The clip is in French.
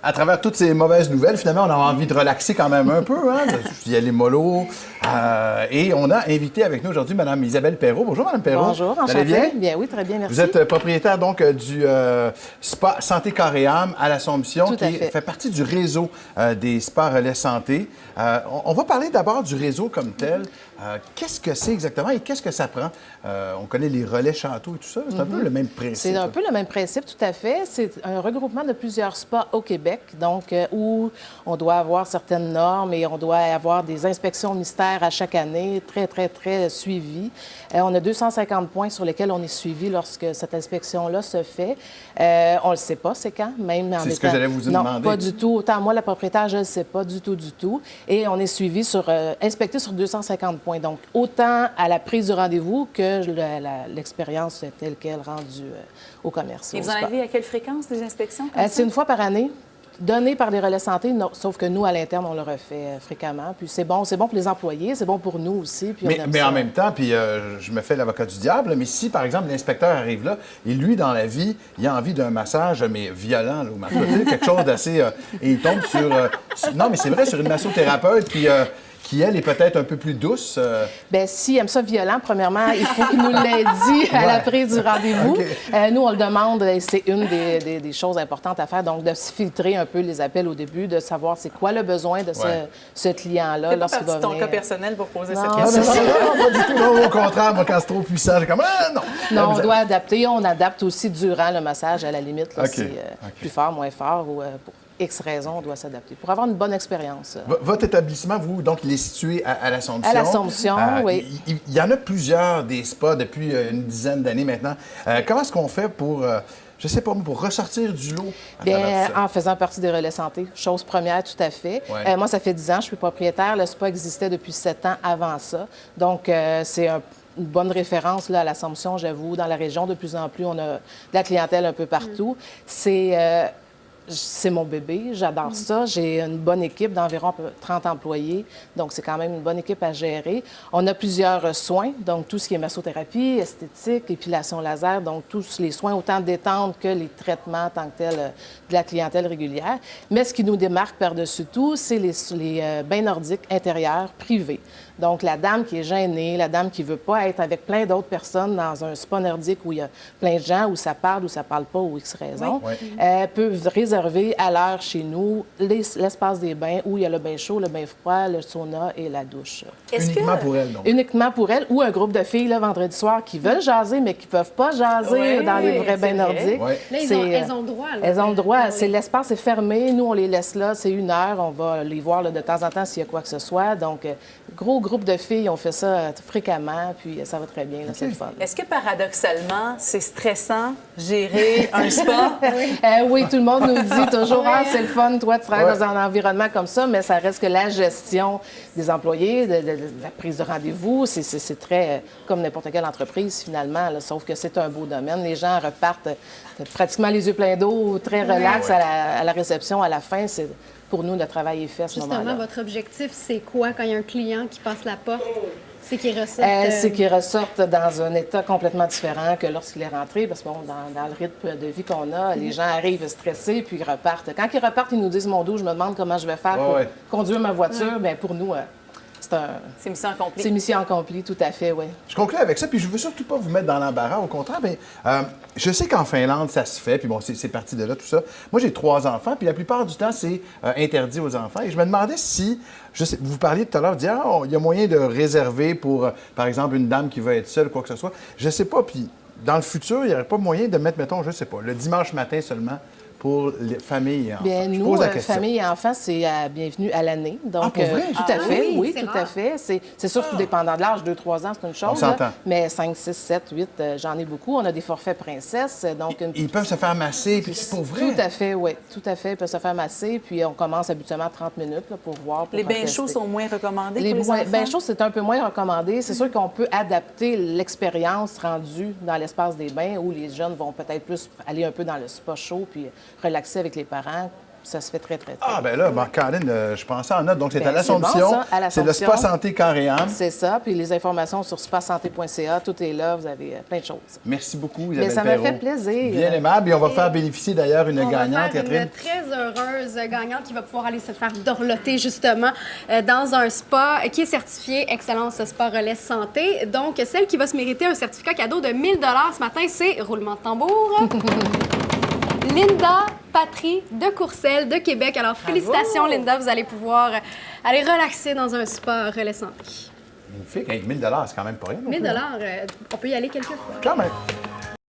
à travers toutes ces mauvaises nouvelles, finalement, on a envie de relaxer quand même un peu, hein, d'y aller mollo. Et on a invité avec nous aujourd'hui Mme Isabelle Perrault. Bonjour, Mme Perrault. Bonjour, Vous allez enchantée. bien? Bien, oui, très bien, merci. Vous êtes propriétaire donc du spa Santé Corps et Âme à l'Assomption, Tout à qui fait. fait partie du réseau des spas Relais Santé. On va parler d'abord du réseau comme tel. Qu'est-ce que c'est exactement et qu'est-ce que ça prend? On connaît les relais châteaux et tout ça. C'est un peu le même principe. C'est un peu le même principe, tout à fait. C'est un regroupement de plusieurs spas au Québec, donc où on doit avoir certaines normes et on doit avoir des inspections mystères à chaque année, très, très, très suivies. On a 250 points sur lesquels on est suivi lorsque cette inspection-là se fait. On ne le sait pas, c'est quand, même en C'est ce que j'allais vous Non, demander. pas du tout. Autant moi, la propriétaire, je ne le sais pas du tout, du tout. Et on est suivi inspecté sur 250 points. Donc, autant à la prise du rendez-vous que l'expérience telle qu'elle rendue au commerce. Et vous en avez à quelle fréquence des inspections? C'est une fois par année, donné par les relais santé, sauf que nous, à l'interne, on le refait fréquemment. Puis c'est bon pour les employés, c'est bon pour nous aussi. Puis Mais en même temps, puis je me fais l'avocat du diable, mais si, par exemple, l'inspecteur arrive là, et lui, dans la vie, il a envie d'un massage, mais violent, là, ou quelque chose d'assez... et il tombe sur... non, mais c'est vrai, sur une massothérapeute, puis... qui, elle, est peut-être un peu plus douce. Bien, s'il aime ça violent, premièrement, il faut qu'il nous l'ait dit à la prise du rendez-vous. Okay. Nous, on le demande, et c'est une des choses importantes à faire, donc de se filtrer un peu les appels au début, de savoir c'est quoi le besoin de ce client-là lorsqu'il va venir. C'est ton cas personnel pour poser cette question. Non, pas du tout. Non, au contraire, moi, quand c'est trop puissant, j'ai comme, non. Non, on doit adapter. On adapte aussi durant le massage, à la limite, là, si plus fort, moins fort, ou pour X raisons, on doit s'adapter pour avoir une bonne expérience. Votre établissement, vous, donc, il est situé à l'Assomption. À l'Assomption, oui. Il y en a plusieurs des spas depuis une dizaine d'années maintenant. Comment est-ce qu'on fait pour, je sais pas, pour ressortir du lot? Bien, en faisant partie des relais santé. Chose première, tout à fait. Ouais. Moi, ça fait 10 ans, je suis propriétaire. Le spa existait depuis 7 ans avant ça. Donc, c'est une bonne référence là, à l'Assomption, j'avoue. Dans la région, de plus en plus, on a de la clientèle un peu partout. C'est mon bébé, j'adore ça. J'ai une bonne équipe d'environ 30 employés, donc c'est quand même une bonne équipe à gérer. On a plusieurs soins, donc tout ce qui est massothérapie, esthétique, épilation laser, donc tous les soins, autant détente que les traitements en tant que tel de la clientèle régulière. Mais ce qui nous démarque par-dessus tout, c'est les bains nordiques intérieurs privés. Donc, la dame qui est gênée, la dame qui ne veut pas être avec plein d'autres personnes dans un spa nordique où il y a plein de gens, où ça parle pas, ou X raison, peut réserver à l'heure chez nous l'espace des bains où il y a le bain chaud, le bain froid, le sauna et la douche. Uniquement pour elle, donc? Uniquement pour elle, ou un groupe de filles, là, vendredi soir, qui veulent jaser, mais qui ne peuvent pas jaser dans les vrais bains nordiques. Là, elles ont le droit. Là, elles ont le droit. L'espace est fermé. Nous, on les laisse là. C'est 1 heure. On va les voir là, de temps en temps s'il y a quoi que ce soit. Donc, gros groupe de filles, on fait ça fréquemment, puis ça va très bien, là, c'est le fun. Est-ce que paradoxalement, c'est stressant gérer un spa? Oui, tout le monde nous dit toujours, c'est le fun, toi, tu travailles dans un environnement comme ça, mais ça reste que la gestion des employés, de la prise de rendez-vous, c'est très comme n'importe quelle entreprise, finalement, là, sauf que c'est un beau domaine. Les gens repartent pratiquement les yeux pleins d'eau, très relax à la réception, à la fin, c'est... Pour nous, le travail est fait à ce moment-là. Justement, votre objectif, c'est quoi quand il y a un client qui passe la porte? C'est qu'il ressorte... C'est qu'il ressorte dans un état complètement différent que lorsqu'il est rentré, parce que bon, dans le rythme de vie qu'on a, les gens arrivent stressés, puis ils repartent. Quand ils repartent, ils nous disent « Mon dos, je me demande comment je vais faire pour conduire ma voiture. » Bien, pour nous, c'est mission accomplie. C'est mission accomplie, tout à fait, oui. Je conclue avec ça, puis je veux surtout pas vous mettre dans l'embarras, au contraire, mais je sais qu'en Finlande, ça se fait, puis bon, c'est parti de là, tout ça. Moi, j'ai 3 enfants, puis la plupart du temps, c'est interdit aux enfants. Et je me demandais si, vous parliez tout à l'heure, vous disiez, il y a moyen de réserver pour, par exemple, une dame qui veut être seule, quoi que ce soit. Je sais pas, puis dans le futur, il n'y aurait pas moyen de mettre, mettons, je sais pas, le dimanche matin seulement, pour les familles et enfants. Bien, nous, famille et enfants, c'est bienvenue à l'année. Donc, pour vrai? Tout à fait, oui, tout rare. à fait. C'est sûr, tout dépendant de l'âge, 2-3 ans, c'est une chose. On s'entend. Mais 5, 6, 7, 8, j'en ai beaucoup. On a des forfaits princesses. Donc Ils peuvent se faire masser, puis c'est pour vrai? Tout à fait, oui. Tout à fait. Ils peuvent se faire masser. Puis on commence habituellement à 30 minutes là, pour voir. Les bains chauds sont moins recommandés Les pour les enfants? bains chauds, c'est un peu moins recommandé. C'est sûr qu'on peut adapter l'expérience rendue dans l'espace des bains où les jeunes vont peut-être plus aller un peu dans le spa chaud puis relaxer avec les parents Ça se fait très, très, très. Ah, ben là, Marc-Caroline, je pensais en note. Donc, c'est Ben, à l'Assomption. c'est bon, ça, à C'est le l'Assomption. Spa Santé Corps et âme. C'est ça. Puis les informations sur spasanté.ca, tout est là. Vous avez plein de choses. Merci beaucoup, Isabelle Mais ça m'a Perrault. fait plaisir. Bien aimable. Et on va faire bénéficier d'ailleurs une On gagnante, va faire Catherine. une très heureuse gagnante qui va pouvoir aller se faire dorloter justement dans un spa qui est certifié Excellence Spa Relais Santé. Donc, celle qui va se mériter un certificat cadeau de 1 000 ce matin, c'est, roulement de tambour, Linda Patry de Courcelles, de Québec. Alors, félicitations, Linda. Vous allez pouvoir aller relaxer dans un spa Relais Santé. Magnifique. Hey, 1 000 c'est quand même pas rien. non 1 000 plus, hein? on peut y aller quelques fois. Quand même.